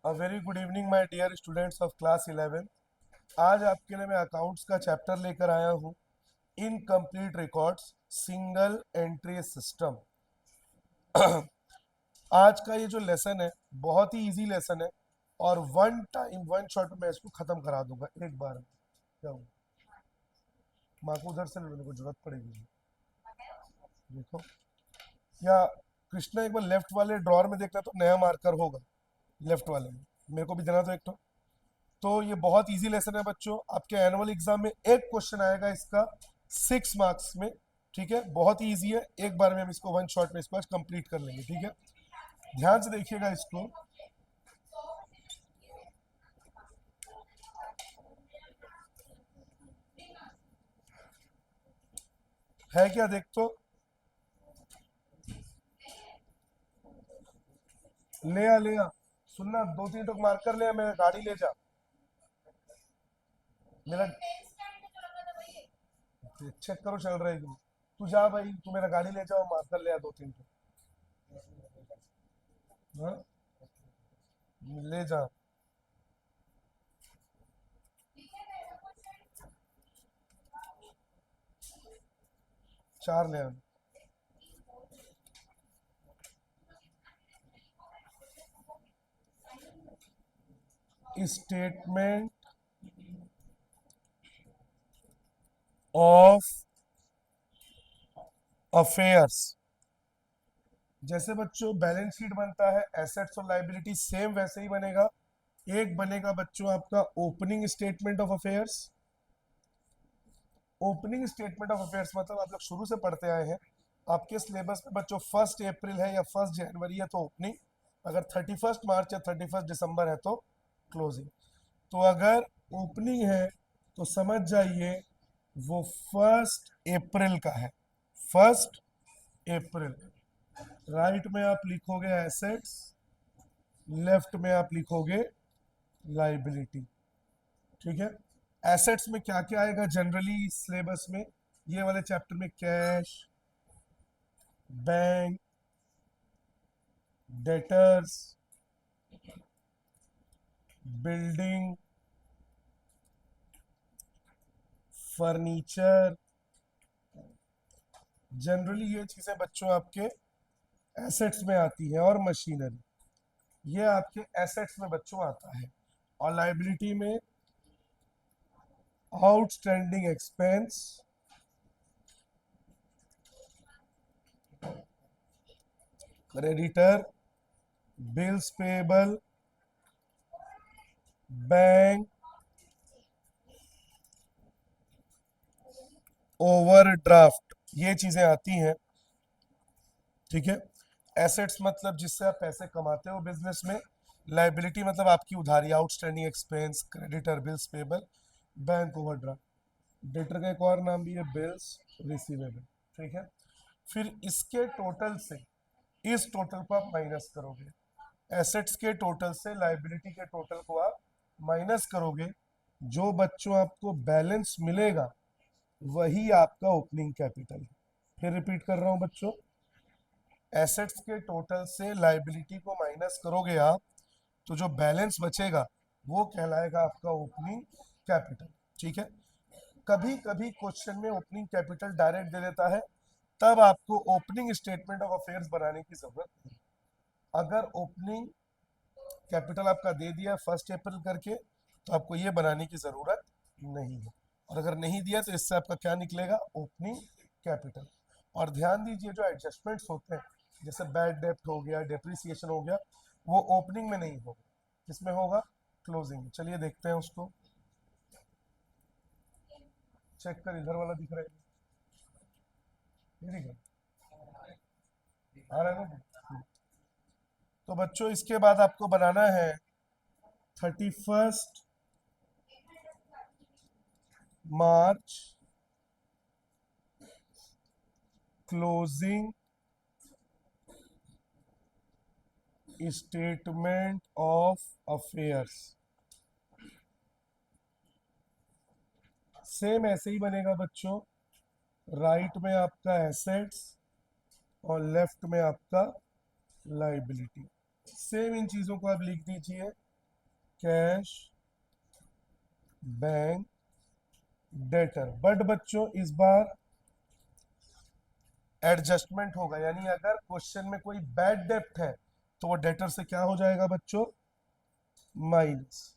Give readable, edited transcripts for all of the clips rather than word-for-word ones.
A very good evening my dear students of class 11। आज आपके लिए मैं अकाउंट्स का चैप्टर लेकर आया हूँ। Incomplete records single entry system. आज का ये जो लेसन है बहुत ही इजी लेसन है और वन टाइम वन शॉट में इसको खत्म करा दूंगा एक बार में। क्या हुआ? माँ को उधर से लेने को जरूरत पड़ेगी। देखो, या कृष्णा एक बार लेफ्ट वाले ड्रॉर में देखना तो नया मार्कर होगा लेफ्ट वाले में। मेरे को भी देना तो एक तो ये बहुत इजी लेसन है बच्चों। आपके एनुअल एग्जाम में एक क्वेश्चन आएगा इसका 6 मार्क्स में। ठीक है, बहुत ही इजी है। एक बार में हम इसको वन शॉट में इसको आज कंप्लीट कर लेंगे। ठीक है, ध्यान से देखिएगा इसको। है क्या, देख तो। ले आ सुनना, 2-3 टोक मार्कर ले आ, मेरा गाड़ी ले जा। मेरा चेक करो चल रहा है कि नहीं। तू जा भाई, तू मेरा गाड़ी ले जाओ, मार्कर ले आ 2-3 टोक। हाँ, ले जा। 4 ले आ। Statement of affairs. जैसे बच्चों बैलेंस शीट बनता है एसेट्स और लाइबिलिटी, सेम वैसे ही बनेगा। एक बनेगा बच्चों आपका opening statement of affairs. Opening statement of affairs मतलब आप लोग शुरू से पढ़ते आए हैं। आपके सिलेबस में बच्चों 1 अप्रैल है या 1 जनवरी है तो ओपनिंग, अगर 31 मार्च या 31 दिसंबर है तो क्लोजिंग। तो अगर ओपनिंग है तो समझ जाइए वो 1 अप्रैल का है। 1 अप्रैल। राइट में आप लिखोगे एसेट्स, लेफ्ट में आप लिखोगे लाइबिलिटी। ठीक है, एसेट्स में क्या क्या आएगा जनरली सिलेबस में, ये वाले चैप्टर में cash, bank, debtors, building, furniture. Generally ये चीजें बच्चों आपके एसेट्स में आती है, और मशीनरी ये आपके एसेट्स में बच्चों आता है। और लाइबिलिटी में outstanding expense, creditor, bills payable, bank, overdraft, ये चीजें आती हैं। ठीक है, एसेट्स मतलब जिससे आप पैसे कमाते हो बिजनेस में। लाइबिलिटी मतलब आपकी उधारी, outstanding expense, creditor, bills payable, bank overdraft. Debtor का एक और नाम भी है बिल्स रिसीवेबल। ठीक है, फिर इसके टोटल से इस टोटल को आप माइनस करोगे। एसेट्स के टोटल से लाइबिलिटी के टोटल को आप माइनस करोगे। जो बच्चों आपको बैलेंस मिलेगा वही आपका ओपनिंग कैपिटल है। फिर रिपीट कर रहा हूं बच्चों, एसेट्स के टोटल से लाइबिलिटी को माइनस करोगे आप तो जो बैलेंस बचेगा वो कहलाएगा आपका ओपनिंग कैपिटल। ठीक है, कभी कभी क्वेश्चन में ओपनिंग कैपिटल डायरेक्ट दे देता है, तब आपको ओपनिंग स्टेटमेंट ऑफ अफेयर्स बनाने की जरूरत नहीं। अगर ओपनिंग कैपिटल आपका दे दिया 1 अप्रैल करके तो आपको ये बनाने की जरूरत नहीं है। और अगर नहीं दिया तो इससे आपका क्या निकलेगा, ओपनिंग कैपिटल। और ध्यान दीजिए जो एडजस्टमेंट्स होते हैं जैसे बैड डेप्ट हो गया, डेप्रिसिएशन हो गया, वो ओपनिंग में नहीं होगा, किसमें होगा, क्लोजिंग में। चलिए देखते हैं उसको। चेक कर, इधर वाला दिख रहा है, ये दिख रहा है, आ रहा है ना। तो बच्चों इसके बाद आपको बनाना है 31 March closing statement of affairs. Same ऐसे ही बनेगा बच्चों, राइट में आपका एसेट्स और लेफ्ट में आपका लाइबिलिटी। सेम इन चीजों को आप लिख दीजिए। Cash, bank, debtor. बट बच्चों इस बार एडजस्टमेंट होगा, यानी अगर क्वेश्चन में कोई बैड डेप्ट है तो वो डेटर से क्या हो जाएगा बच्चों, माइनस।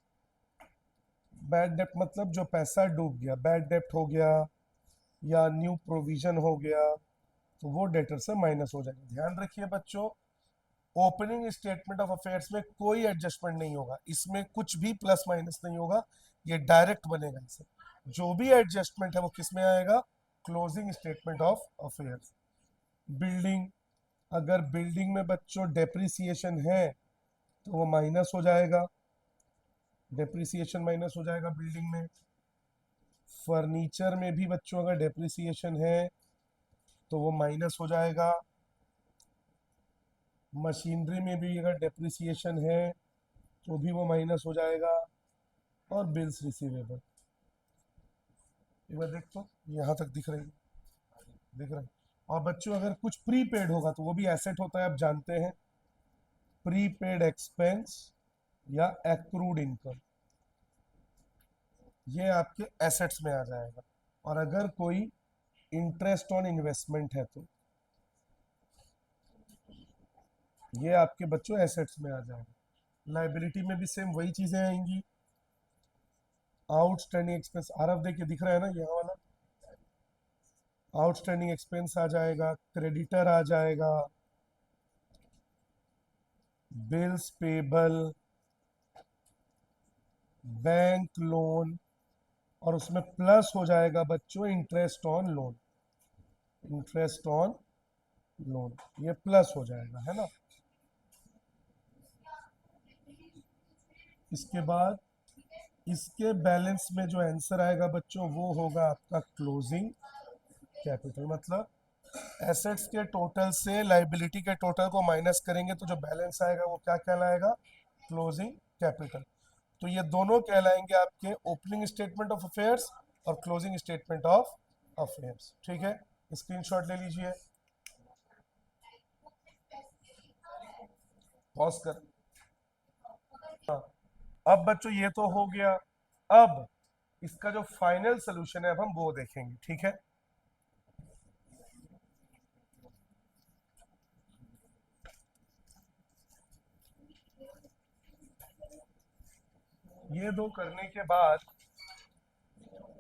बैड डेप्ट मतलब जो पैसा डूब गया, बैड डेप्ट हो गया या न्यू प्रोविजन हो गया, तो वो डेटर से माइनस हो जाएगा। ध्यान रखिए बच्चों, ओपनिंग स्टेटमेंट ऑफ अफेयर्स में कोई एडजस्टमेंट नहीं होगा, इसमें कुछ भी प्लस माइनस नहीं होगा, ये डायरेक्ट बनेगा इसे। जो भी एडजस्टमेंट है वो किस में आएगा, closing statement of affairs. Building, अगर बिल्डिंग में बच्चों डेप्रिसिएशन है तो वो माइनस हो जाएगा, डेप्रिसिएशन माइनस हो जाएगा बिल्डिंग में। फर्नीचर में भी बच्चों अगर डेप्रिसिएशन है तो वो माइनस हो जाएगा। मशीनरी में भी अगर डेप्रिसिएशन है तो भी वो माइनस हो जाएगा। और बिल्स रिसीवेबल, एक बार देख तो यहाँ तक दिख रही है, दिख रहा है। और बच्चों अगर कुछ प्रीपेड होगा तो वो भी एसेट होता है, आप जानते हैं, प्रीपेड एक्सपेंस या एक्रूड इनकम, ये आपके एसेट्स में आ जाएगा। और अगर कोई इंटरेस्ट ऑन इन्वेस्टमेंट है तो ये आपके बच्चों एसेट्स में आ जाएगा। लाइबिलिटी में भी सेम वही चीजें आएंगी। आउटस्टैंडिंग एक्सपेंस, आरएफ देखिए दिख रहा है ना, यहाँ वाला आउटस्टैंडिंग एक्सपेंस आ जाएगा, क्रेडिटर आ जाएगा, बिल्स पेबल, बैंक लोन, और उसमें प्लस हो जाएगा बच्चों interest on loan, interest on loan, ये प्लस हो जाएगा, है ना। इसके बाद इसके बैलेंस में जो आंसर आएगा बच्चों वो होगा आपका क्लोजिंग कैपिटल। मतलब एसेट्स के टोटल से लाइबिलिटी के टोटल को माइनस करेंगे तो जो बैलेंस आएगा वो क्या कहलाएगा, क्लोजिंग कैपिटल। तो ये दोनों कहलाएंगे आपके ओपनिंग स्टेटमेंट ऑफ अफेयर्स और क्लोजिंग स्टेटमेंट ऑफ अफेयर्स। ठीक है, स्क्रीनशॉट ले लीजिए, पॉज कर। हाँ, अब बच्चों ये तो हो गया। अब इसका जो फाइनल सोल्यूशन है अब हम वो देखेंगे, ठीक है। ये दो करने के बाद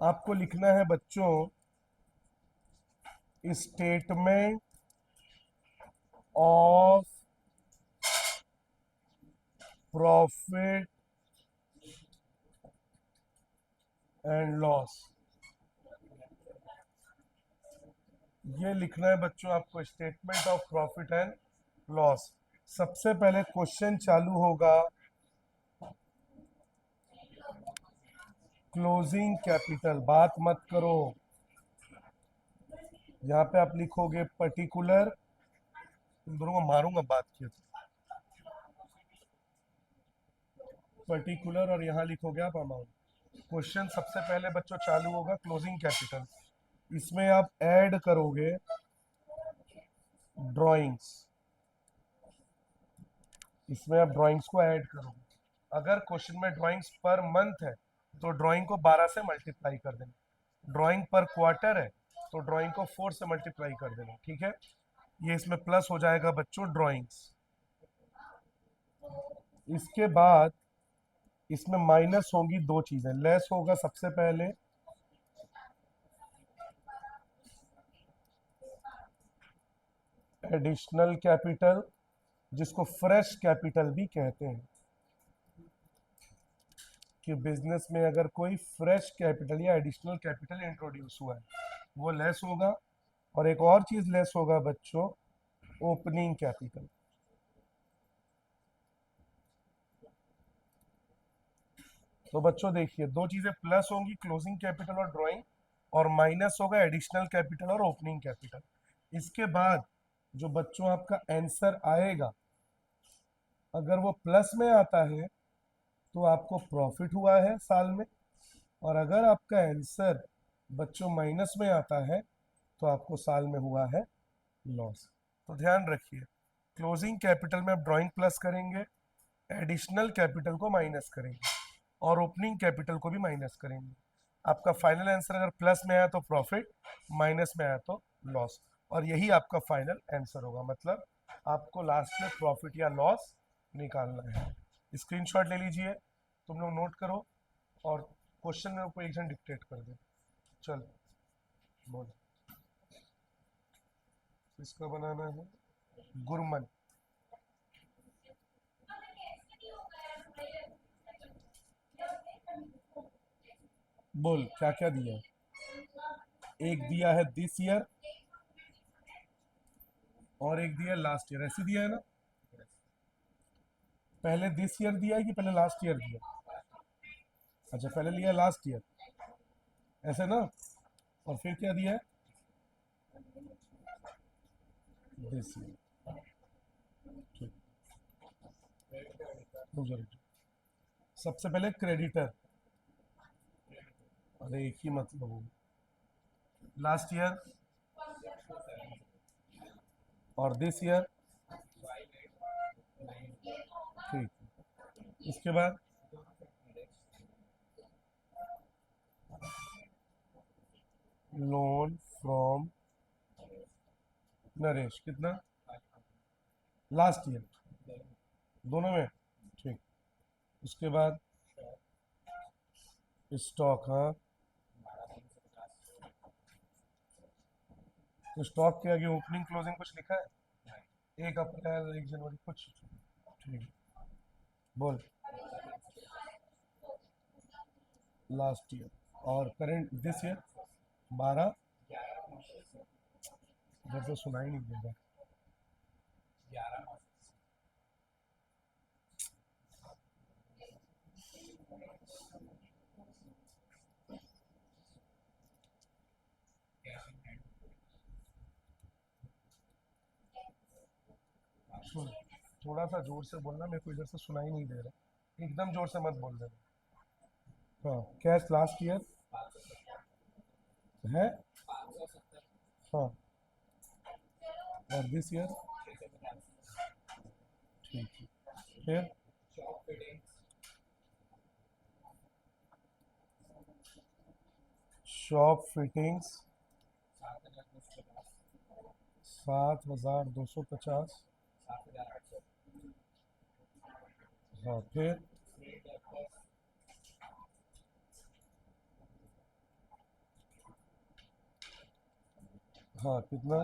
आपको लिखना है बच्चों statement of profit and loss. ये लिखना है बच्चों आपको statement of profit and loss. सबसे पहले क्वेश्चन चालू होगा क्लोजिंग कैपिटल, बात मत करो। यहाँ पे आप लिखोगे पर्टिकुलर, तुम दोनों को मारूंगा बात किए तो, पर्टिकुलर, और यहाँ लिखोगे आप अमाउंट। क्वेश्चन सबसे पहले बच्चों चालू होगा क्लोजिंग कैपिटल, इसमें आप ऐड करोगे ड्राइंग्स, इसमें आप ड्राइंग्स को ऐड करोगे। अगर क्वेश्चन में ड्राइंग्स पर मंथ है तो ड्राइंग को 12 से मल्टीप्लाई कर देना, ड्राइंग पर क्वार्टर है तो ड्राइंग को 4 से मल्टीप्लाई कर देना, ठीक है। ये इसमें प्लस हो जाएगा बच्चों ड्राइंग्स। इसके बाद इसमें माइनस होंगी दो चीजें, लेस होगा सबसे पहले एडिशनल कैपिटल, जिसको फ्रेश कैपिटल भी कहते हैं, कि बिजनेस में अगर कोई फ्रेश कैपिटल या एडिशनल कैपिटल इंट्रोड्यूस हुआ है वो लेस होगा। और एक और चीज लेस होगा बच्चों, ओपनिंग कैपिटल। तो बच्चों देखिए दो चीजें प्लस होंगी, क्लोजिंग कैपिटल और ड्राइंग, और माइनस होगा एडिशनल कैपिटल और ओपनिंग कैपिटल। इसके बाद जो बच्चों आपका आंसर आएगा, अगर वो प्लस में आता है तो आपको प्रॉफिट हुआ है साल में, और अगर आपका आंसर बच्चों माइनस में आता है तो आपको साल में हुआ है लॉस। तो ध्यान रखिए, क्लोजिंग कैपिटल में आप ड्राइंग प्लस करेंगे, एडिशनल कैपिटल को माइनस करेंगे और ओपनिंग कैपिटल को भी माइनस करेंगे। आपका फाइनल आंसर अगर प्लस में आया तो प्रॉफिट, माइनस में आया तो लॉस, और यही आपका फाइनल आंसर होगा। मतलब आपको लास्ट में प्रॉफिट या लॉस निकालना है। स्क्रीनशॉट ले लीजिए, तुम लोग नोट करो और क्वेश्चन में कोई एक जन डिक्टेट कर दे। चल बोल, इसका बनाना है गुरमन। बोल क्या क्या दिया है। एक दिया है दिस ईयर और एक दिया लास्ट ईयर, ऐसे दिया है ना। पहले दिस ईयर दिया है कि पहले लास्ट ईयर दिया? अच्छा पहले लिया लास्ट ईयर, ऐसे ना। और फिर क्या दिया है? This year. ठीक, रुक जा, रुक जा। सबसे पहले क्रेडिटर, अरे एक ही मतलब हो। लास्ट ईयर और दिस ईयर। ठीक, इसके बाद लोन फ्रॉम नरेश, कितना? लास्ट ईयर, दोनों में। ठीक, उसके बाद स्टॉक, हाँ। तो स्टॉक के आगे ओपनिंग क्लोजिंग कुछ लिखा है? 1 अप्रैल 1 जनवरी कुछ? ठीक, बोल। लास्ट ईयर और करेंट दिस ईयर 12। इधर से सुनाई नहीं देगा। सुन, थोड़ा सा जोर से बोलना, मेरे को इधर से सुनाई नहीं दे रहा, एकदम जोर से मत बोल देना। हाँ, कैश लास्ट ईयर है। हाँ, और दिस ईयर। ठीक है, फिर शॉप फिटिंग्स 7,250। हाँ, फिर हाँ कितना?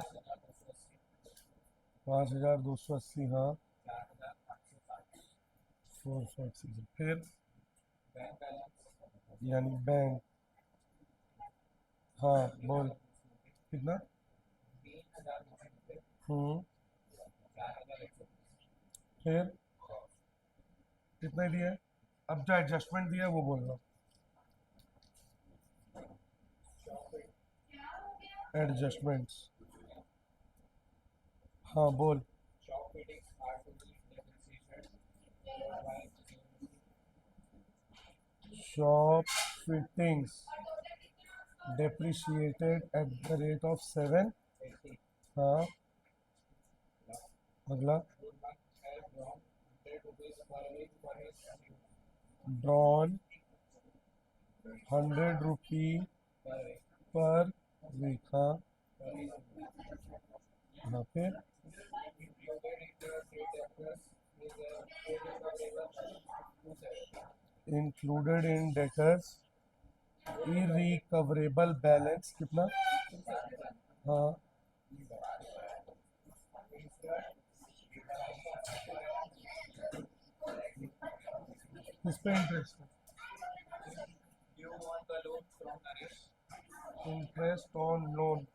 5,280, हाँ। 4,560, फिर यानी बैंक। हाँ बोल, कितना? हम्म, फिर कितना दिया है? अब जो एडजस्टमेंट दिया है वो बोलना। एडजस्टमेंट्स, हाँ बोल। Shop fittings depreciated at the rate of 7। हाँ, अगला। drawn 100 रुपी पर वीक, हाँ। हाँ, फिर included in debtors irrecoverable balance, कितना? हाँ, किस पे interest? Interest on loan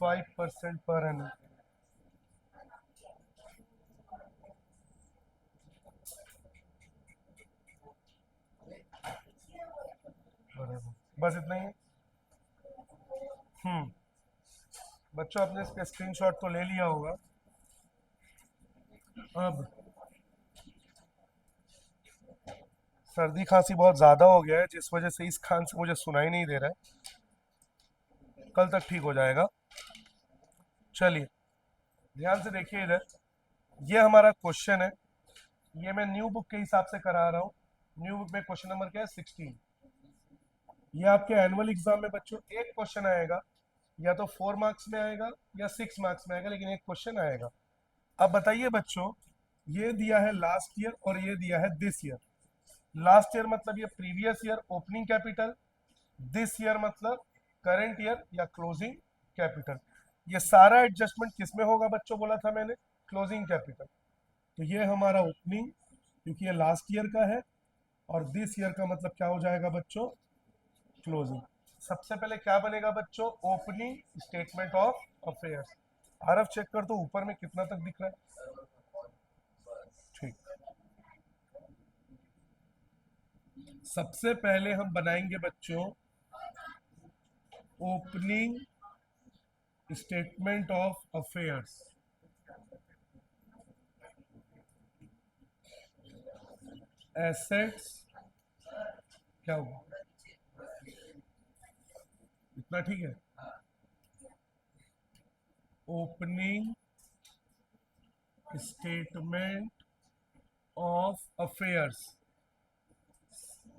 5% per annum. बस इतना ही है। बच्चों आपने इसका स्क्रीनशॉट तो ले लिया होगा। अब सर्दी खांसी बहुत ज़्यादा हो गया है, जिस वजह से इस खान से मुझे सुनाई नहीं दे रहा है, कल तक ठीक हो जाएगा। चलिए ध्यान से देखिए इधर, ये हमारा क्वेश्चन है। ये मैं न्यू बुक के हिसाब से करा रहा हूँ। न्यू बुक में क्वेश्चन नंबर क्या है 16। ये आपके एनुअल एग्जाम में बच्चों एक क्वेश्चन आएगा, या तो 4 मार्क्स में आएगा या 6 मार्क्स में आएगा, लेकिन एक क्वेश्चन आएगा। अब बताइए बच्चों, ये दिया है लास्ट ईयर और ये दिया है दिस ईयर। लास्ट ईयर मतलब ये previous year opening capital, this year मतलब करंट ईयर या क्लोजिंग कैपिटल। ये सारा एडजस्टमेंट किसमें होगा बच्चों, बोला था मैंने क्लोजिंग कैपिटल। तो ये हमारा ओपनिंग, क्योंकि ये लास्ट ईयर का है, और दिस ईयर का मतलब क्या हो जाएगा बच्चों, क्लोजिंग। सबसे पहले क्या बनेगा बच्चों, opening statement of affairs. RF check कर तो ऊपर में कितना तक दिख रहा है। ठीक, सबसे पहले हम बनाएंगे बच्चों opening statement of affairs. Assets क्या हुआ, इतना ठीक है। Opening statement of affairs,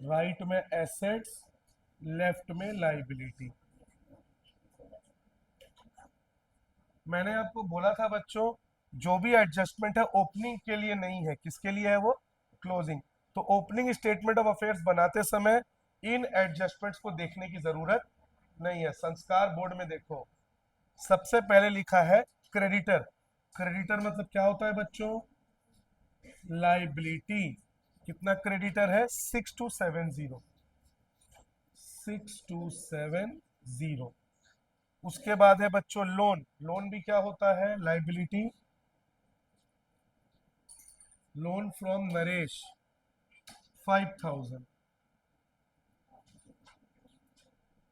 right में एसेट्स, लेफ्ट में लाइबिलिटी। मैंने आपको बोला था बच्चों, जो भी एडजस्टमेंट है ओपनिंग के लिए नहीं है, किसके लिए है वो, क्लोजिंग। तो ओपनिंग स्टेटमेंट ऑफ अफेयर्स बनाते समय इन एडजस्टमेंट्स को देखने की जरूरत नहीं है। संस्कार बोर्ड में देखो, सबसे पहले लिखा है क्रेडिटर। क्रेडिटर मतलब क्या होता है बच्चों, लाइबिलिटी। कितना क्रेडिटर है, 6270, 6270। उसके बाद है बच्चों लोन। लोन भी क्या होता है, लाइबिलिटी। Loan from Naresh 5000।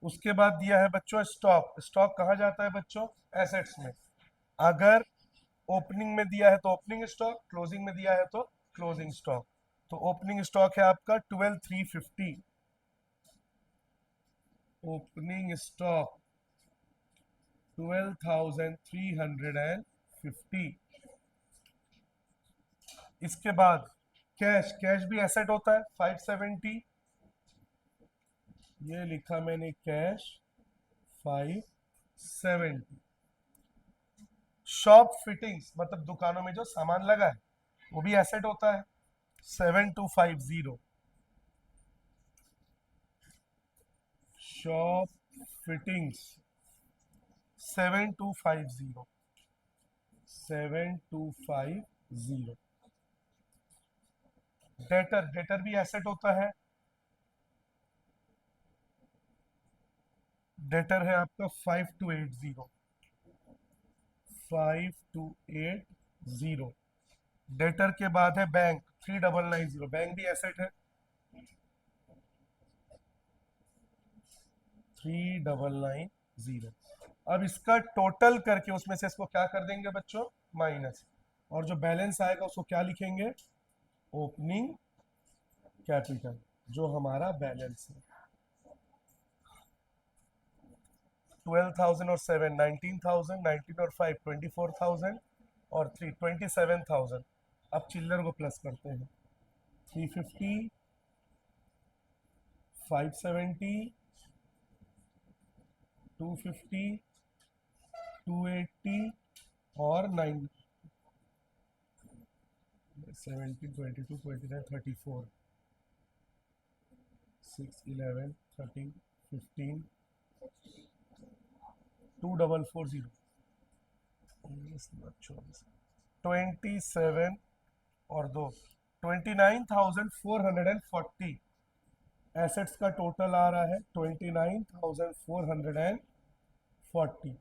उसके बाद दिया है बच्चों स्टॉक। स्टॉक कहा जाता है बच्चों, एसेट्स में। अगर ओपनिंग में दिया है तो ओपनिंग स्टॉक, क्लोजिंग में दिया है तो क्लोजिंग स्टॉक। तो ओपनिंग स्टॉक है आपका 12350। Opening stock 12350। इसके बाद कैश। कैश भी एसेट होता है 570। ये लिखा मैंने कैश 570। शॉप फिटिंग्स मतलब दुकानों में जो सामान लगा है वो भी एसेट होता है 7250। Shop fittings 7250, 7250। डेटर, डेटर भी एसेट होता है। डेटर है आपका 5280, 5280। डेटर के बाद है बैंक 3990। बैंक भी एसेट है 3990। अब इसका टोटल करके उसमें से इसको क्या कर देंगे बच्चों, माइनस। और जो बैलेंस आएगा उसको क्या लिखेंगे, ओपनिंग कैपिटल, जो हमारा बैलेंस है। 12,000 और 7 19,000, 19 और 5 24,000, और 3 27,000। अब चिल्लर को प्लस करते हैं, 350, 570, 250, 280 और 9, 17, 22, 29, 34, 6, 11, 13, 15, 2440, 27 और 2, 29,440। एसेट्स का टोटल आ रहा है 29,440।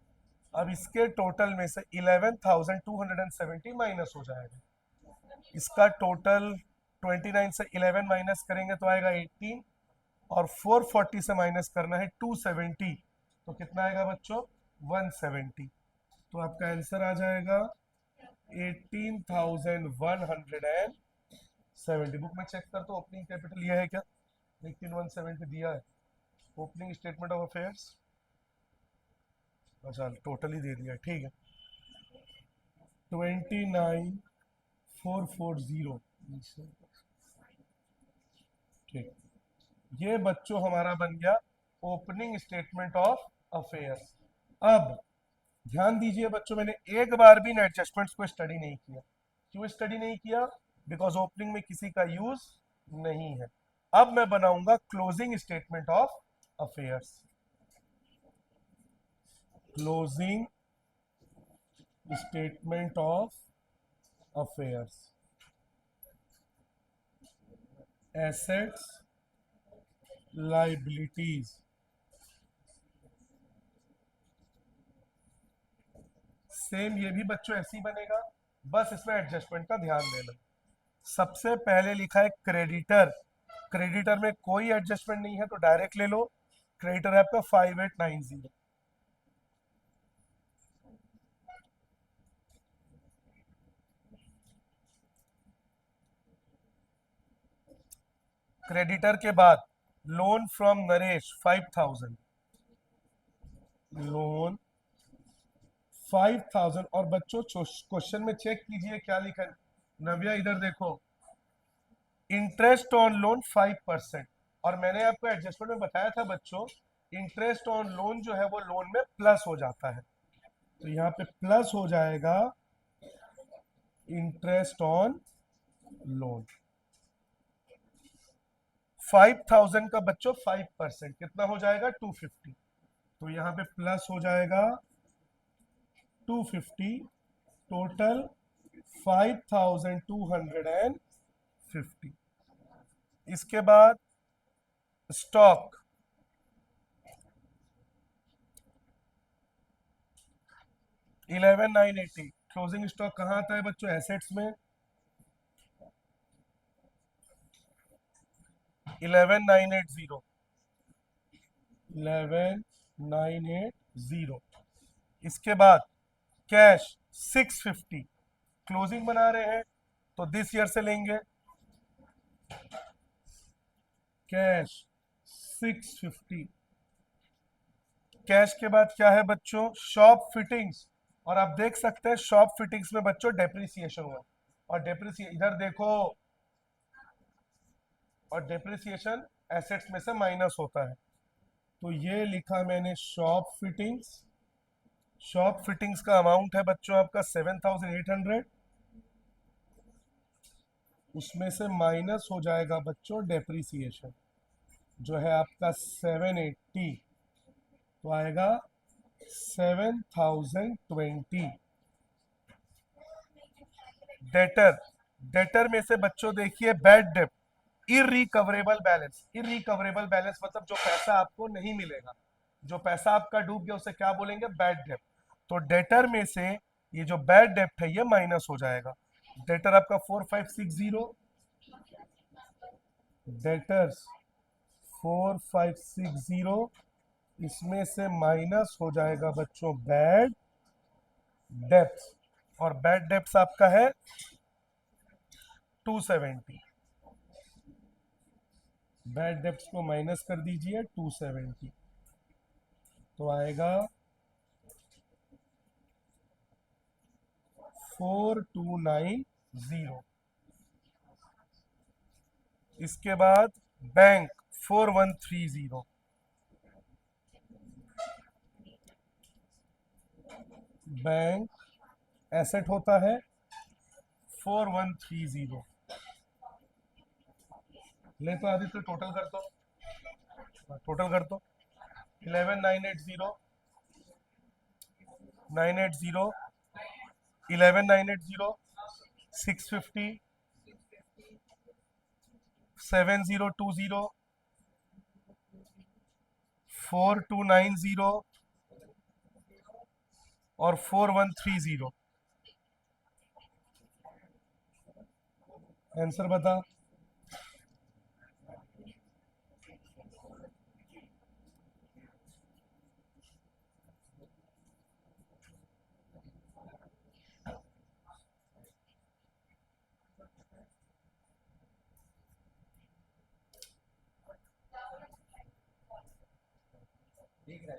अब इसके टोटल में से 11,270 माइनस हो जाएगा। इसका टोटल 29 से 11 माइनस करेंगे तो आएगा 18, और 440 से माइनस करना है 270, तो कितना आएगा बच्चों, 170। तो आपका आंसर आ जाएगा 18,170। बुक में चेक कर तो ओपनिंग कैपिटल यह है क्या, 18,170 दिया है। ओपनिंग स्टेटमेंट ऑफ अफेयर्स, अच्छा टोटल ही दे दिया, ठीक है। 29,440 ठीक, ये बच्चों हमारा बन गया ओपनिंग स्टेटमेंट ऑफ अफेयर्स। अब ध्यान दीजिए बच्चों, मैंने एक बार भी इन एडजस्टमेंट्स को स्टडी नहीं किया। क्यों स्टडी नहीं किया? बिकॉज ओपनिंग में किसी का यूज नहीं है। अब मैं बनाऊंगा closing statement of affairs. Closing statement of affairs, assets, liabilities, same ये भी बच्चों ऐसे ही बनेगा, बस इसमें एडजस्टमेंट का ध्यान देना। सबसे पहले लिखा है क्रेडिटर, क्रेडिटर में कोई एडजस्टमेंट नहीं है तो डायरेक्ट ले लो। क्रेडिटर है आपका 5890। क्रेडिटर के बाद लोन फ्रॉम नरेश 5000, लोन 5000। और बच्चों क्वेश्चन में चेक कीजिए क्या लिखा है। नव्या इधर देखो, इंटरेस्ट ऑन लोन 5%। और मैंने आपको एडजस्टमेंट में बताया था बच्चों, इंटरेस्ट ऑन लोन जो है वो लोन में प्लस हो जाता है, तो यहाँ पे प्लस हो जाएगा इंटरेस्ट ऑन लोन। 5000 का बच्चों 5% कितना हो जाएगा? 250। तो यहाँ पे प्लस हो जाएगा 250, टोटल 5250। इसके बाद स्टॉक 11980। क्लोजिंग स्टॉक कहाँ आता है बच्चों? एसेट्स में 11980, 11980। इसके बाद कैश 650, क्लोजिंग बना रहे हैं तो दिस ईयर से लेंगे। कैश 650। कैश के बाद क्या है बच्चों? Shop fittings. और आप देख सकते हैं शॉप फिटिंग्स में बच्चों डेप्रिसिएशन हुआ, और डेप्रिसिएशन इधर देखो, और डेप्रिसिएशन एसेट्स में से माइनस होता है। तो ये लिखा मैंने शॉप फिटिंग्स। शॉप फिटिंग्स का अमाउंट है बच्चों आपका 7800, उसमें से माइनस हो जाएगा बच्चों डेप्रिसिएशन जो है आपका 780, तो आएगा 7020। डेटर, डेटर में से बच्चों देखिए bad debt, irrecoverable balance. Irrecoverable balance मतलब जो पैसा आपको नहीं मिलेगा, जो पैसा आपका डूब गया उसे क्या बोलेंगे? Bad debt. तो डेटर में से ये जो बैड डेट है ये माइनस हो जाएगा। डेटर आपका 4560, डेटर्स 4560, इसमें से माइनस हो जाएगा बच्चों बैड डेप्थ, और बैड डेप्थ आपका है 270। बैड डेप्थ को माइनस कर दीजिए 270, तो आएगा 4290। इसके बाद बैंक 4130, बैंक एसेट होता है 4130। ले तो आदित्य टोटल कर दो, टोटल कर दो। 11980, 980, 11980, 650, 7020, 4290 और 4130। आंसर बता।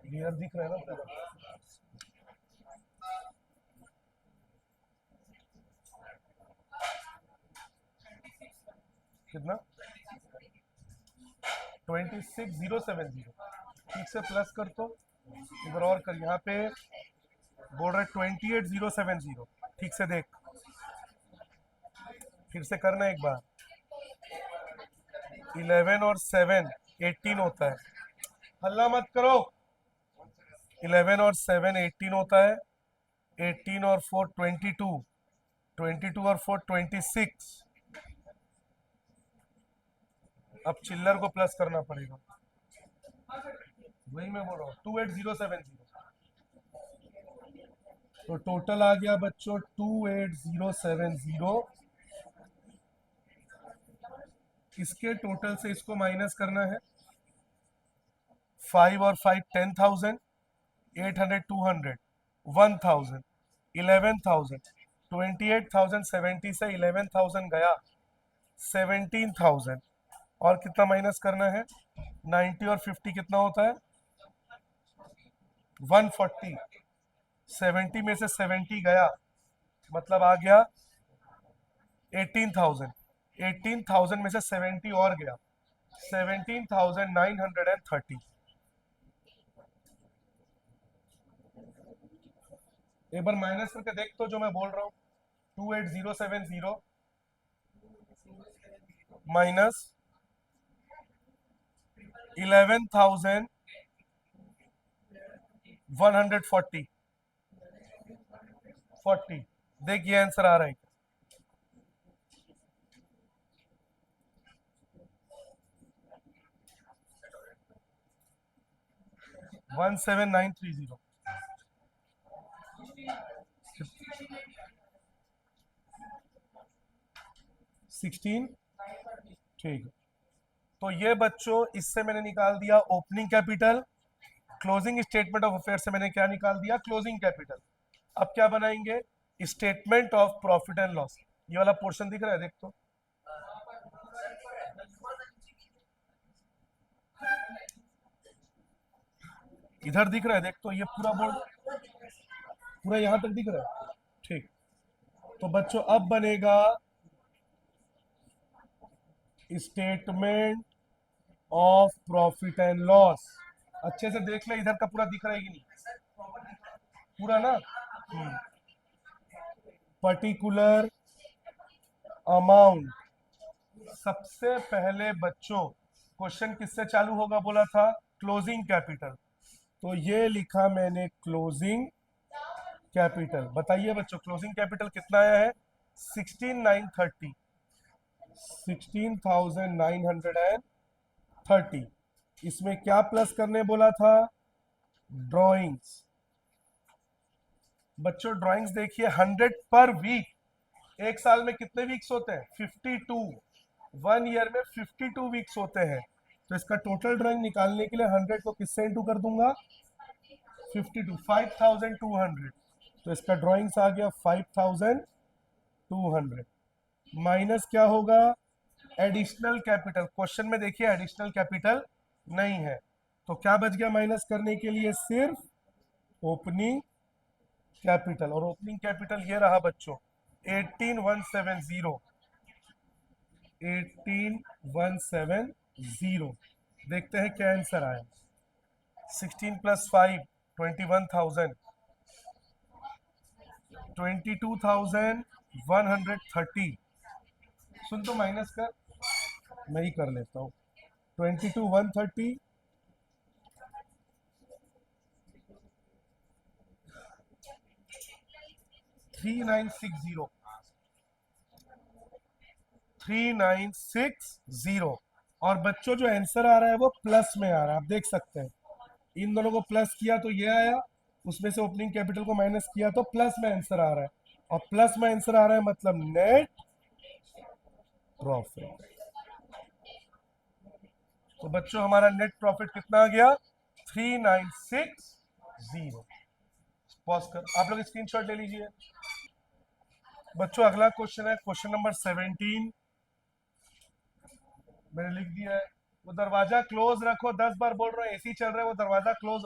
क्लियर दिख रहा है ना पूरा? कितना 26070, ठीक से प्लस कर, तो इधर और कर, यहाँ पे बोल रहे 28070, ठीक से देख, फिर से करना एक बार। 11 और 7 18 होता है, हल्ला मत करो। 11 और 7 18 होता है, 18 और 4 22, 22 और 4 26। अब चिल्लर को प्लस करना पड़ेगा, वही मैं बोल रहा हूँ 28070। तो टोटल आ गया बच्चों 28070। इसके टोटल से इसको माइनस करना है, 5 और 5 10,000, 800 200 1000, 11,000, 28,070 से 11,000 गया, 17,000, और कितना माइनस करना है, 90 और 50 कितना होता है 140, 70 में से 70 गया, मतलब आ गया 18,000, 18,000 में से 70 और गया, 17,930। एक बार माइनस करके देख तो जो मैं बोल रहा हूँ, 28070 माइनस 11,140, 40, देख ये आंसर आ रहा है। 17930, 16, ठीक है। तो ये बच्चों इससे मैंने निकाल दिया opening capital, closing statement of affair से मैंने क्या निकाल दिया, क्लोजिंग कैपिटल। अब क्या बनाएंगे, statement of profit and loss. ये वाला पोर्शन दिख रहा है, देख तो, इधर दिख रहा है, देख तो, ये पूरा बोर्ड पूरा यहां तक दिख रहा है, ठीक। तो बच्चों अब बनेगा statement of profit and loss. अच्छे से देख ले, इधर का पूरा दिख रहा है कि नहीं, पूरा ना। पर्टिकुलर अमाउंट, सबसे पहले बच्चों क्वेश्चन किससे चालू होगा बोला था, क्लोजिंग कैपिटल। तो ये लिखा मैंने क्लोजिंग कैपिटल। बताइए बच्चों क्लोजिंग कैपिटल कितना आया है, 16,930, 16,930। इसमें क्या प्लस करने बोला था, ड्राइंग्स। बच्चों ड्राइंग्स देखिए, 100 पर वीक, एक साल में कितने वीक्स होते हैं 52, 1 ईयर में 52 वीक्स होते हैं। तो इसका टोटल ड्राइंग निकालने के लिए 100 को किससे इंटू कर दूंगा, 52, 5,200। तो इसका ड्राइंग्स आ गया 5,200, माइनस क्या होगा, एडिशनल कैपिटल। क्वेश्चन में देखिए एडिशनल कैपिटल नहीं है, तो क्या बच गया माइनस करने के लिए, सिर्फ ओपनिंग कैपिटल। और ओपनिंग कैपिटल ये रहा बच्चों 18,170, 18,170। देखते हैं क्या आंसर आया, 16 + 5 21,000, 22,130। सुन तो माइनस कर, मैं ही कर लेता हूँ, 22,130 3960, 3960। और बच्चों जो आंसर आ रहा है वो प्लस में आ रहा है, आप देख सकते हैं, इन दोनों को प्लस किया तो ये आया, उसमें से ओपनिंग कैपिटल को माइनस किया तो प्लस में आंसर आ रहा है, और प्लस में आंसर आ रहा है मतलब नेट प्रॉफिट। तो बच्चों हमारा नेट प्रॉफिट कितना आ गया, 3960। पॉज कर, आप लोग स्क्रीनशॉट ले लीजिए। बच्चों अगला क्वेश्चन है, क्वेश्चन नंबर 17, मैंने लिख दिया है। वो दरवाजा क्लोज रखो, 10 बार बोल रहा है, एसी चल रहा है, वो दरवाजा क्लोज,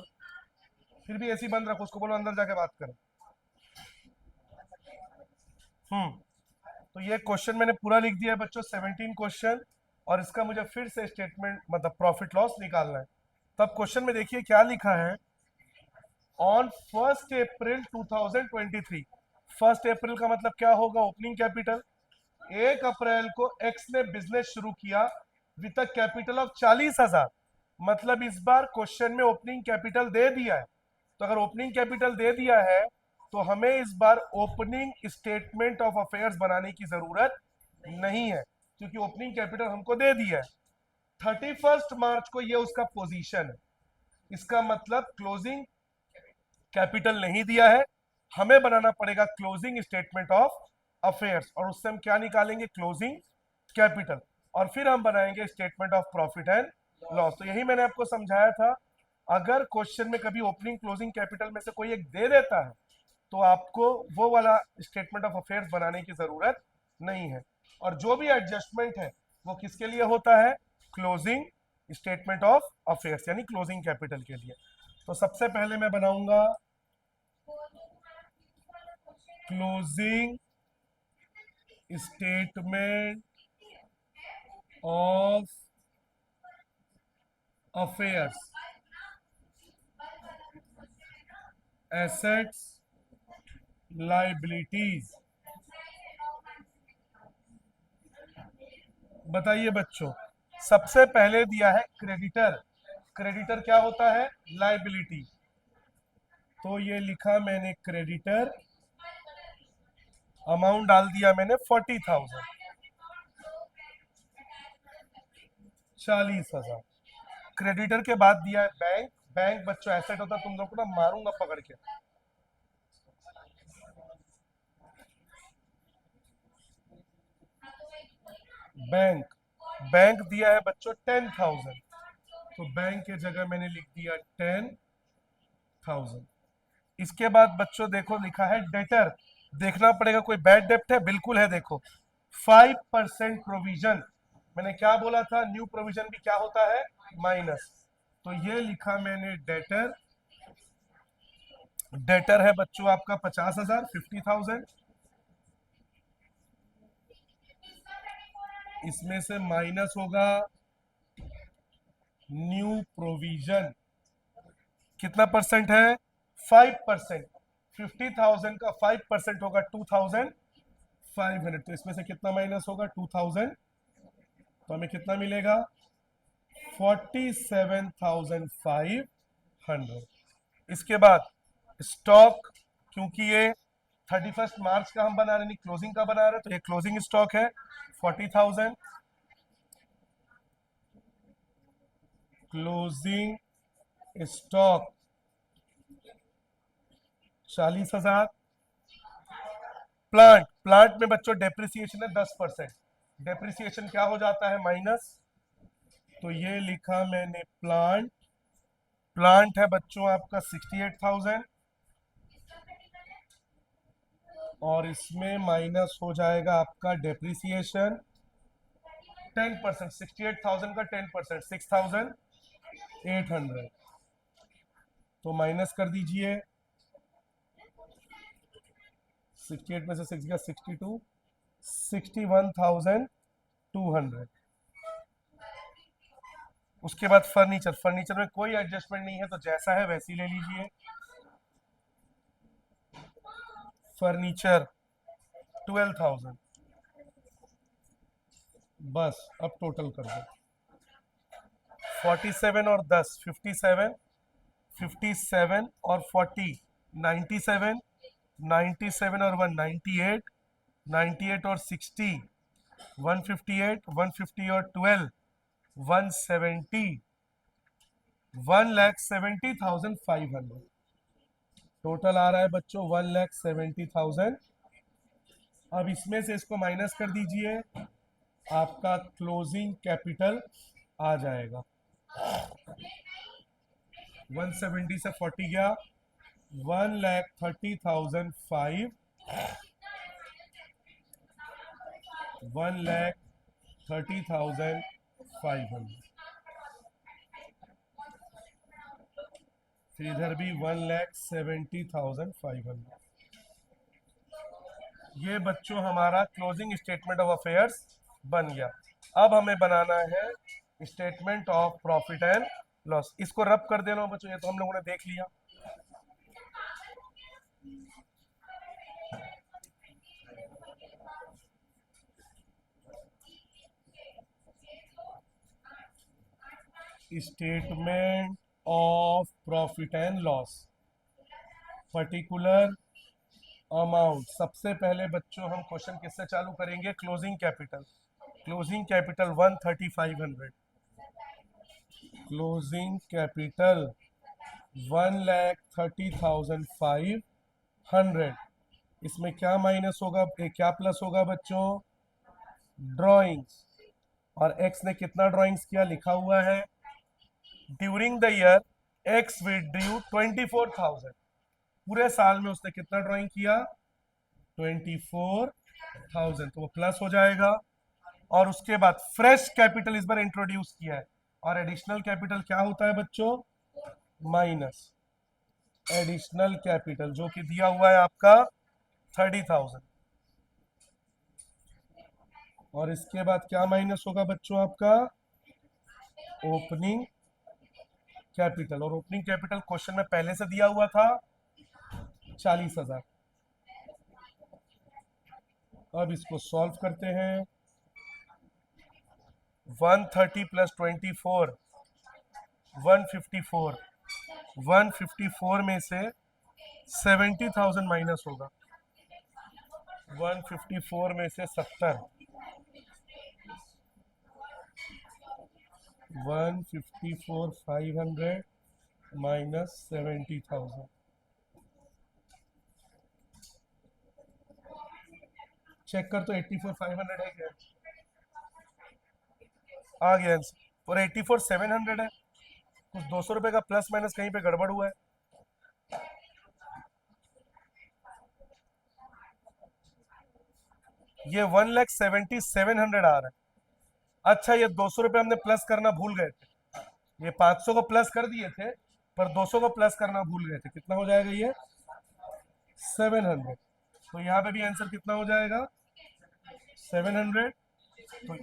फिर भी एसी बंद रखो, उसको बोलो अंदर जाके बात करें। तो ये क्वेश्चन मैंने पूरा लिख दिया है बच्चों, 17 क्वेश्चन। और इसका मुझे फिर से स्टेटमेंट मतलब प्रॉफिट लॉस निकालना है। तब क्वेश्चन में देखिए क्या लिखा है, ऑन 1 अप्रैल 2023। 1 अप्रैल का मतलब क्या होगा, ओपनिंग कैपिटल। 1 अप्रैल को एक्स ने बिजनेस शुरू किया विद अ कैपिटल ऑफ 40,000, मतलब इस बार क्वेश्चन में ओपनिंग कैपिटल दे दिया है। तो अगर ओपनिंग कैपिटल दे दिया है तो हमें इस बार ओपनिंग स्टेटमेंट ऑफ अफेयर्स बनाने की जरूरत नहीं है, क्योंकि ओपनिंग कैपिटल हमको दे दिया है। 31 मार्च को ये उसका पोजीशन है, इसका मतलब क्लोजिंग कैपिटल नहीं दिया है, हमें बनाना पड़ेगा क्लोजिंग स्टेटमेंट ऑफ अफेयर्स, और उससे हम क्या निकालेंगे, क्लोजिंग कैपिटल, और फिर हम बनाएंगे statement of profit and loss. तो यही मैंने आपको समझाया था, अगर क्वेश्चन में कभी ओपनिंग क्लोजिंग कैपिटल में से कोई एक दे देता है तो आपको वो वाला स्टेटमेंट ऑफ अफेयर्स बनाने की जरूरत नहीं है, और जो भी एडजस्टमेंट है वो किसके लिए होता है, क्लोजिंग स्टेटमेंट ऑफ अफेयर्स यानी क्लोजिंग कैपिटल के लिए। तो सबसे पहले मैं बनाऊंगा closing statement of affairs, assets, liabilities. बताइए बच्चों, सबसे पहले दिया है क्रेडिटर। क्रेडिटर क्या होता है, लाइबिलिटी। तो ये लिखा मैंने क्रेडिटर, अमाउंट डाल दिया मैंने 40,000, 40,000। क्रेडिटर के बाद दिया है बैंक। बैंक बच्चों एसेट होता है, तुम लोग को ना मारूंगा पकड़ के। बैंक, बैंक दिया है बच्चों 10,000, तो बैंक के जगह मैंने लिख दिया 10,000। इसके बाद बच्चों देखो लिखा है डेटर, देखना पड़ेगा कोई बैड डेप्ट है, बिल्कुल है, देखो 5% प्रोविजन। मैंने क्या बोला था, न्यू प्रोविजन भी क्या होता है, माइनस। तो ये लिखा मैंने डेटर, डेटर है बच्चों आपका 50,000, 50,000। इसमें से माइनस होगा न्यू प्रोविजन, कितना परसेंट है, 5%। 50,000 का 5% होगा 2,500, तो इसमें से कितना माइनस होगा, 2,000, तो हमें कितना मिलेगा, 47,500। इसके बाद स्टॉक, क्योंकि ये 31 मार्च का हम बना रहे नहीं, क्लोजिंग का बना रहे, तो ये क्लोजिंग स्टॉक है 40,000। Closing stock 40,000। प्लांट, प्लांट में बच्चों डेप्रिसिएशन है 10%, डेप्रिसिएशन क्या हो जाता है, माइनस। तो ये लिखा मैंने प्लांट, प्लांट है बच्चों आपका 68,000, और इसमें माइनस हो जाएगा आपका डेप्रिसिएशन 10%, 68,000 का 10%, 6,800, तो माइनस कर दीजिए, 68 में से 6 गया 62, 61,200। उसके बाद फर्नीचर, फर्नीचर में कोई एडजस्टमेंट नहीं है, तो जैसा है वैसी ले लीजिए। फर्नीचर 12,000, बस अब टोटल कर दो, 47 और 10 57, 57 और 40 97, 97 और 1 98, 98 और 60 158, 150 और 12 170, 1,70,500। टोटल आ रहा है बच्चों 1,70,000। अब इसमें से इसको माइनस कर दीजिए, आपका क्लोजिंग कैपिटल आ जाएगा। 170 से 40 गया 1,30,500, 1,30,500। फिर इधर भी 1,70,500। ये बच्चों हमारा क्लोजिंग स्टेटमेंट ऑफ अफेयर्स बन गया। अब हमें बनाना है statement of profit and loss. इसको रब कर देना बच्चों, ये तो हम लोगों ने देख लिया। Statement of profit and loss, particular amount. सबसे पहले बच्चों हम क्वेश्चन किससे चालू करेंगे? Closing capital. Closing capital 13500, closing capital 1,30,500। इसमें क्या माइनस होगा, क्या प्लस होगा बच्चों? ड्राइंग्स। और एक्स ने कितना ड्राइंग्स किया, लिखा हुआ है during the year x withdrew 24,000। पूरे साल में उसने कितना ड्राइंग किया? 24,000, तो वो प्लस हो जाएगा। और उसके बाद फ्रेश कैपिटल इस बार इंट्रोड्यूस किया है, और एडिशनल कैपिटल क्या होता है बच्चों? माइनस एडिशनल कैपिटल, जो कि दिया हुआ है आपका 30,000। और इसके बाद क्या माइनस होगा बच्चों? आपका ओपनिंग कैपिटल। और ओपनिंग कैपिटल क्वेश्चन में पहले से दिया हुआ था 40,000। अब इसको सॉल्व करते हैं। 130 प्लस 24 154। 154 में से 70,000 माइनस होगा। 154 में से 70, 154,500 माइनस 70,000। चेक कर तो 84,500 है क्या? आ गया आंसर। और 84,700 है। कुछ 200 रुपए का प्लस माइनस कहीं पे गड़बड़ हुआ है। ये 1,70,700 आ रहा है। अच्छा, ये 200 रुपए हमने प्लस करना भूल गए थे। ये 500 को प्लस कर दिए थे, पर 200 को प्लस करना भूल गए थे। कितना हो जाएगा ये? 700। तो यहाँ पे भी आंसर कितना हो जाएगा? 700। तो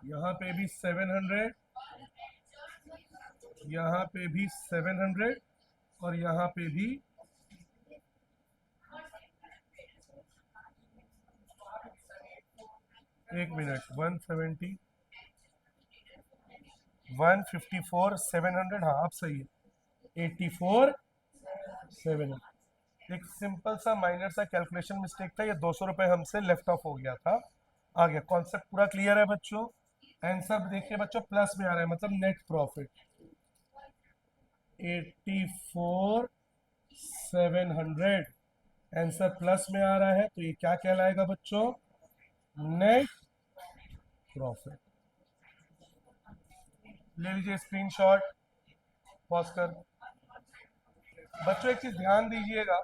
यहाँ पे भी 700, यहाँ पे भी 700, और यहाँ पे भी 170, 154, 700। हाँ, आप सही है। 84,700। एक सिंपल सा माइनर सा कैलकुलेशन मिस्टेक था, ये 200 रुपए हमसे लेफ्ट ऑफ हो गया था। आ गया, कॉन्सेप्ट पूरा क्लियर है बच्चों। आंसर देखिए बच्चों, प्लस में आ रहा है, मतलब नेट प्रॉफिट 84,700। आंसर प्लस में आ रहा है, तो ये क्या कहलाएगा बच्चों? Net profit. ले लीजिए स्क्रीनशॉट, पॉज कर। बच्चों एक चीज ध्यान दीजिएगा,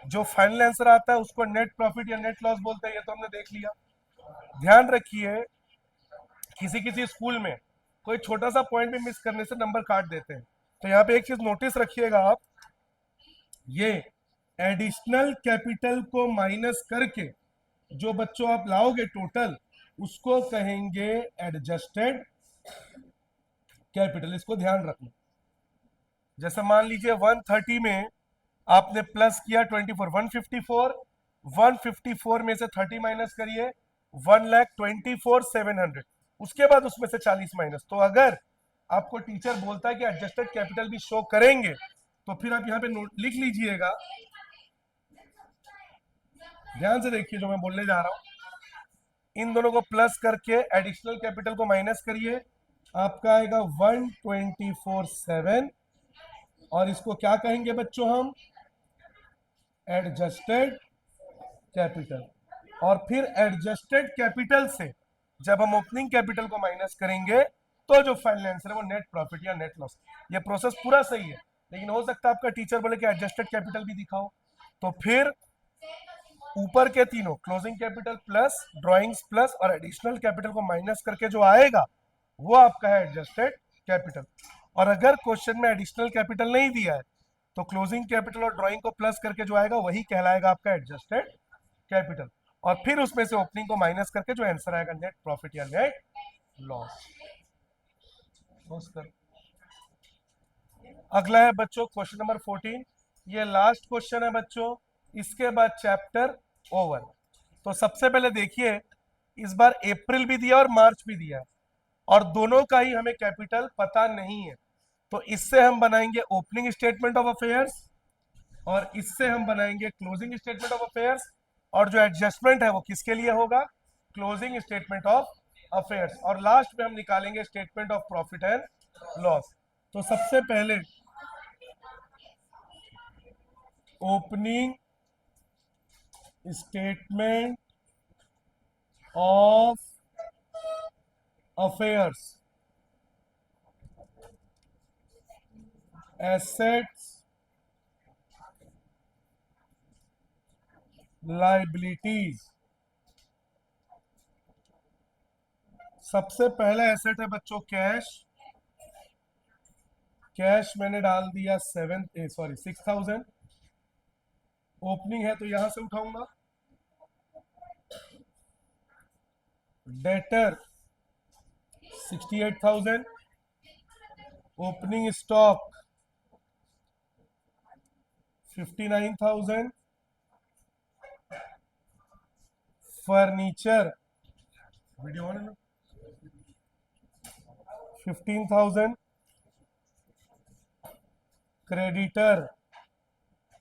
जो फाइनल आंसर आता है उसको नेट प्रॉफिट या नेट लॉस बोलते हैं, ये तो हमने देख लिया। ध्यान रखिए, किसी किसी स्कूल में कोई छोटा सा पॉइंट भी मिस करने से नंबर काट देते हैं। तो यहाँ पे एक चीज नोटिस रखिएगा आप, ये एडिशनल कैपिटल को माइनस करके जो बच्चों आप लाओगे टोटल, उसको कहेंगे एडजस्टेड कैपिटल। इसको ध्यान रखना। जैसे मान लीजिए 130 में आपने प्लस किया 24, 154, 154 में से 30 माइनस करिए, 1,24,700। उसके बाद उसमें से 40 माइनस। तो अगर आपको टीचर बोलता है कि एडजस्टेड कैपिटल भी शो करेंगे, तो फिर आप यहाँ पे नोट लिख लीजिएगा। ध्यान से देखिए जो मैं बोलने जा रहा हूं, इन दोनों को प्लस करके एडिशनल कैपिटल को माइनस करिए, आपका आएगा 124,700। और इसको क्या कहेंगे बच्चों हम? Adjusted capital. और फिर एडजस्टेड कैपिटल से जब हम ओपनिंग कैपिटल को माइनस करेंगे, तो जो फाइनल आंसर है वो नेट प्रॉफिट या नेट लॉस। ये प्रोसेस पूरा सही है, लेकिन हो सकता है आपका टीचर बोले कि एडजस्टेड कैपिटल भी दिखाओ। तो फिर ऊपर के तीनों closing capital plus drawings plus और एडिशनल कैपिटल को माइनस करके जो आएगा वो आपका है एडजस्टेड कैपिटल। और अगर क्वेश्चन में एडिशनल कैपिटल नहीं दिया है, तो क्लोजिंग कैपिटल और ड्राइंग को प्लस करके जो आएगा वही कहलाएगा आपका एडजस्टेड कैपिटल। और फिर उसमें से ओपनिंग को माइनस करके जो आंसर आएगा नेट प्रॉफिट या नेट लॉस। अगला है बच्चों क्वेश्चन नंबर 14। ये लास्ट क्वेश्चन है बच्चों, इसके बाद चैप्टर ओवर। तो सबसे पहले देखिए, इस बार अप्रैल भी दिया और मार्च भी दिया है, और दोनों का ही हमें कैपिटल पता नहीं है। तो इससे हम बनाएंगे ओपनिंग स्टेटमेंट ऑफ अफेयर्स, और इससे हम बनाएंगे क्लोजिंग स्टेटमेंट ऑफ अफेयर्स, और जो एडजस्टमेंट है वो किसके लिए होगा, क्लोजिंग स्टेटमेंट ऑफ अफेयर्स, और लास्ट में हम निकालेंगे statement of profit and loss. तो सबसे पहले opening statement of affairs, assets, liabilities. सबसे पहला एसेट है बच्चों कैश। कैश मैंने डाल दिया 6,000। ओपनिंग है तो यहां से उठाऊंगा। Debtor 68,000। Opening stock 59,000। Furniture video on है ना, 15,000। क्रेडिटर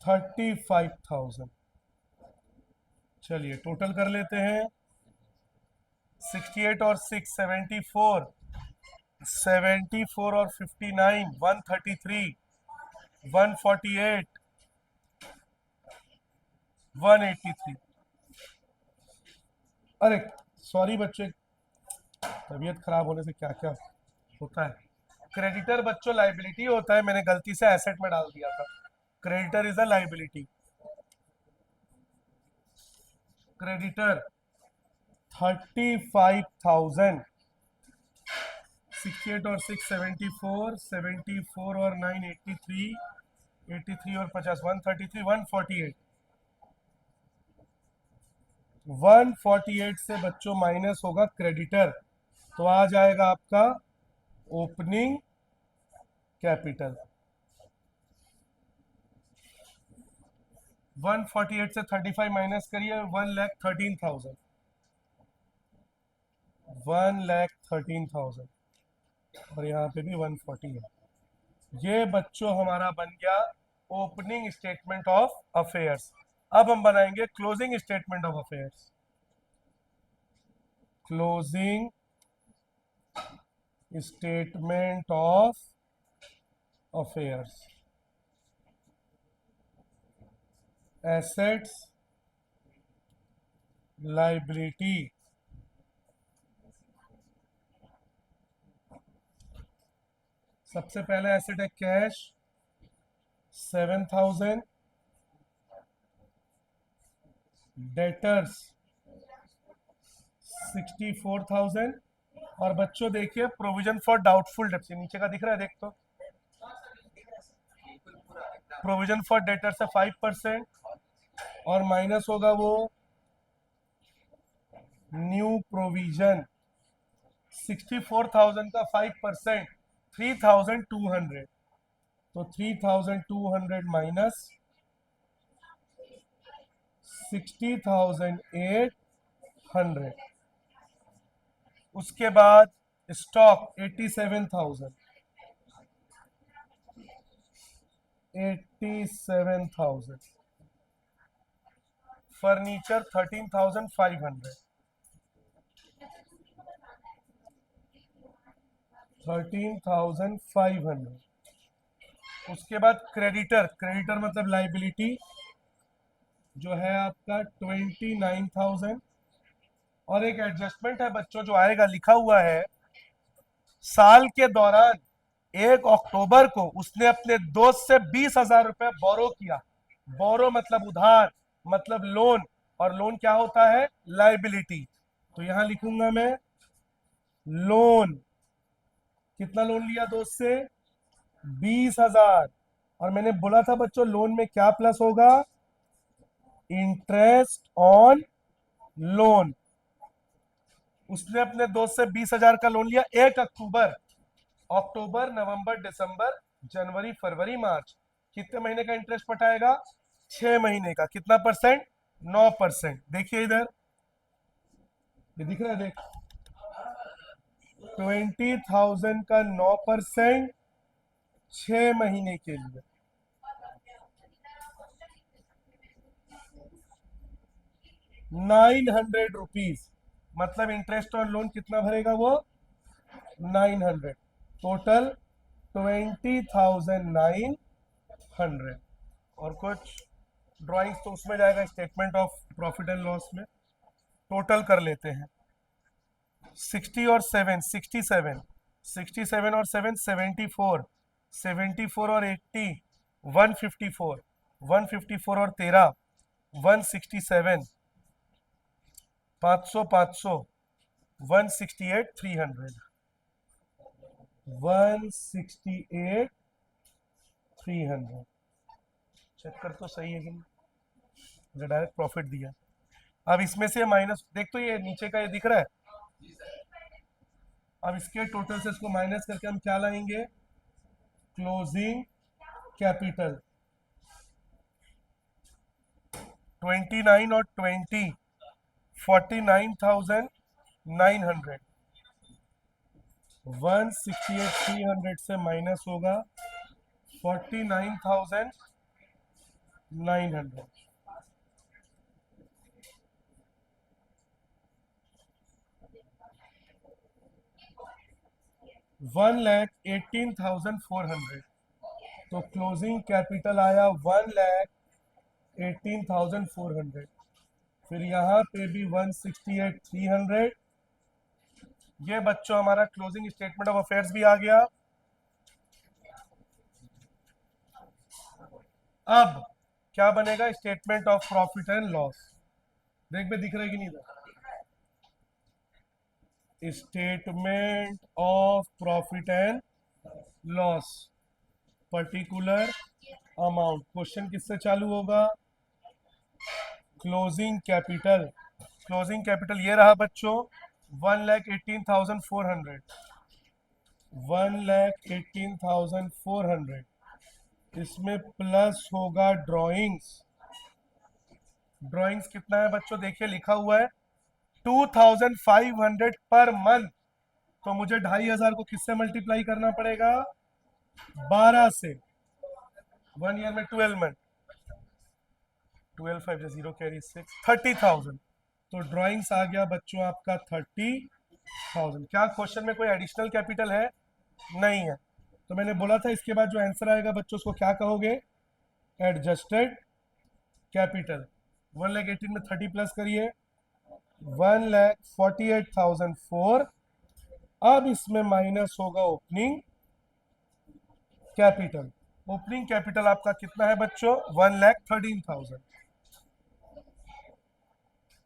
35,000। चलिए टोटल कर लेते हैं। 68 और 6 74, 74 और 59 133, 148, 183। अरे सॉरी बच्चे, तबीयत खराब होने से क्या क्या होता है। क्रेडिटर बच्चों लाइबिलिटी होता है, मैंने गलती से एसेट में डाल दिया था। Creditor is a liability. Creditor 35,000। 68 और 6 74, 74 और 9 83, 83 और 50 133, 148। 148 से बच्चों माइनस होगा क्रेडिटर, तो आ जाएगा आपका ओपनिंग कैपिटल। 148 से 35 माइनस करिए, 1,13,000। 1,13,000 और यहाँ पे भी 140 है। ये बच्चों हमारा बन गया ओपनिंग स्टेटमेंट ऑफ अफेयर्स। अब हम बनाएंगे closing statement of affairs. Closing statement of affairs, assets, liability. सबसे पहले एसेट है कैश 7,000। डेटर्स 64,000। और बच्चों देखिए प्रोविजन फॉर डाउटफुल डेट्स, नीचे का दिख रहा है, देख तो। प्रोविजन फॉर डेटर्स है 5%, और माइनस होगा वो न्यू प्रोविजन 64,000 का 5%, 3,200। तो 3,200 माइनस 60,800। उसके बाद स्टॉक 87,000। 87,000। फर्नीचर 13,500। 13,500। उसके बाद क्रेडिटर, क्रेडिटर मतलब लाइबिलिटी, जो है आपका 29,000। और एक एडजस्टमेंट है बच्चों जो आएगा, लिखा हुआ है साल के दौरान 1 अक्टूबर को उसने अपने दोस्त से 20,000 रुपए बोरो किया। बोरो मतलब उधार, मतलब लोन, और लोन क्या होता है, लाइबिलिटी। तो यहां लिखूंगा मैं लोन। कितना लोन लिया दोस्त से, 20,000। और मैंने बोला था बच्चों लोन में क्या प्लस होगा, इंटरेस्ट ऑन लोन, उसने अपने दोस्त से 20,000 का लोन लिया 1 अक्टूबर, अक्टूबर, नवंबर, दिसंबर, जनवरी, फरवरी, मार्च, कितने महीने का इंटरेस्ट पटाएगा? 6 महीने का। कितना परसेंट? 9%। देखिए इधर, ये दिख रहा है, देख, 20,000 का 9%, 6 महीने के लिए। 900 रुपीज, मतलब इंटरेस्ट और लोन कितना भरेगा वो? 900। टोटल 20,900। और कुछ ड्राइंग्स तो उसमें जाएगा, statement of profit and loss में। टोटल कर लेते हैं। 60 और 7 67, 67 और 7 74, 74 और 80 154, 154 और 13 167, 500 500, 168 300, 168 300। चेक कर तो सही है कि नहीं, डायरेक्ट प्रॉफिट दिया। अब इसमें से माइनस देख, तो ये नीचे का ये दिख रहा है। अब इसके टोटल से इसको माइनस करके हम क्या लाएंगे? Closing capital. 29 और 20, 49,900। 168,300 से माइनस होगा 49,900। 1,18,400। तो क्लोजिंग कैपिटल आया 1,18,400। फिर यहाँ पे भी 168,300। ये बच्चों हमारा क्लोजिंग स्टेटमेंट ऑफ अफेयर्स भी आ गया। अब क्या बनेगा? Statement of profit and loss. देख में दिख रहा है कि नहीं? Statement of profit and loss, particular amount. Question किससे चालू होगा? Closing capital. क्लोजिंग कैपिटल ये रहा बच्चों, 1,18,400, 1,18,400। इसमें प्लस होगा ड्रॉइंग्स। ड्रॉइंग्स कितना है बच्चों? देखिए लिखा हुआ है 2,500 पर मंथ। तो मुझे 2,500 को किससे मल्टीप्लाई करना पड़ेगा? 12 से। 1 ईयर में 12 मंथ, 12 5 0 कैरी 6, 30,000। तो ड्राइंग्स आ गया बच्चों आपका 30,000। क्या क्वेश्चन में कोई एडिशनल कैपिटल है? नहीं है। तो मैंने बोला था इसके बाद जो आंसर आएगा बच्चों उसको क्या कहोगे? Adjusted capital. 1,18,000 में 30 प्लस करिए, 1,48,004। अब इसमें माइनस होगा ओपनिंग कैपिटल। ओपनिंग कैपिटल आपका कितना है बच्चों? 1,13,000।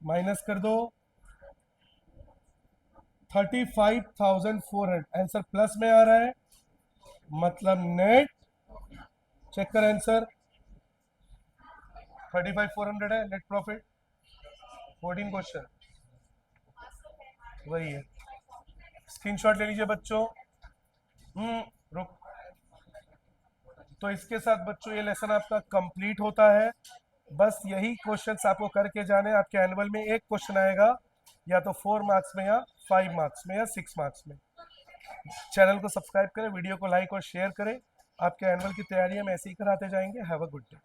माइनस कर दो 35,400। आंसर प्लस में आ रहा है, मतलब नेट। चेक कर आंसर, 35,400 है नेट प्रॉफिट। 14 क्वेश्चन वही है। स्क्रीनशॉट ले लीजिए बच्चों। रुक। तो इसके साथ बच्चों ये लेसन आपका कंप्लीट होता है। बस यही क्वेश्चंस आपको करके जाने। आपके एनुअल में एक क्वेश्चन आएगा, या तो 4 मार्क्स में, या 5 मार्क्स में, या 6 मार्क्स में। चैनल को सब्सक्राइब करें, वीडियो को लाइक और शेयर करें। आपके एनुअल की तैयारी हम ऐसे ही कराते जाएंगे। Have a good day.